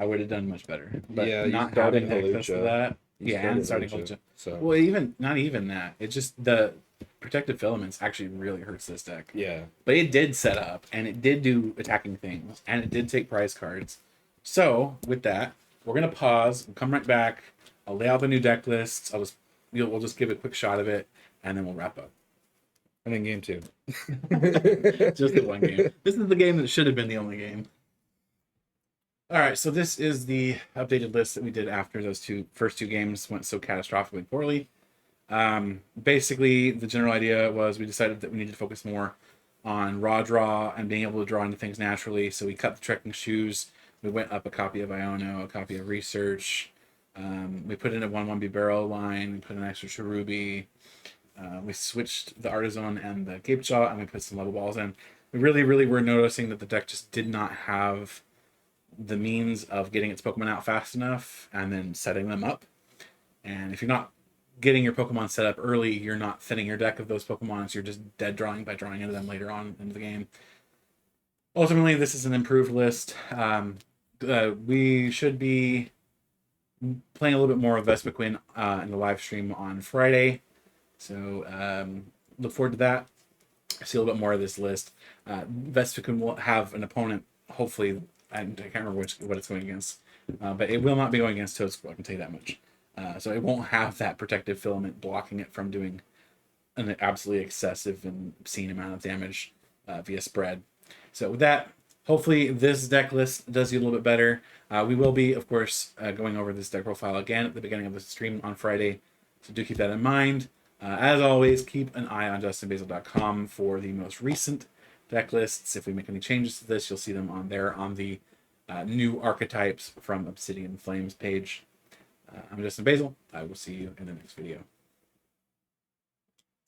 I would have done much better. But Yeah, you not started having access to Halucha. that. You Yeah, and started starting Halucha, Halucha. So Well, not even that. It just the protective filaments actually really hurts this deck. yeah. But it did set up, and it did do attacking things, and it did take prize cards. So with that, we're gonna pause. We'll come right back. I'll lay out the new deck lists. We'll just give a quick shot of it, and then we'll wrap up. And then game 2. Just the one game. This is the game that should have been the only game. All right, so this is the updated list that we did after those first two games went so catastrophically poorly. Basically, the general idea was we decided that we needed to focus more on raw draw and being able to draw into things naturally. So we cut the trekking shoes. We went up a copy of Iono, a copy of Research. We put in a 1/1B barrel line. We put an extra Cherubi. We switched the Artisan and the Cape Jaw, and we put some level balls in. We really, really were noticing that the deck just did not have the means of getting its Pokemon out fast enough and then setting them up. And if you're not getting your Pokemon set up early, you're not thinning your deck of those Pokemon, so you're just dead drawing by drawing into them later on into the game. Ultimately, this is an improved list. We should be playing a little bit more of Vespiquen in the live stream on Friday. So look forward to that. See a little bit more of this list. Vespiquen will have an opponent, hopefully. I can't remember what it's going against. But it will not be going against Toedscruel, I can tell you that much. So it won't have that protective filament blocking it from doing an absolutely excessive and obscene amount of damage via spread. So with that, hopefully this deck list does you a little bit better. We will be, of course, going over this deck profile again at the beginning of the stream on Friday. So do keep that in mind. As always, keep an eye on justinbasil.com for the most recent deck lists. If we make any changes to this, you'll see them on there on the new archetypes from Obsidian Flames page. I'm Justin Basil. I will see you in the next video.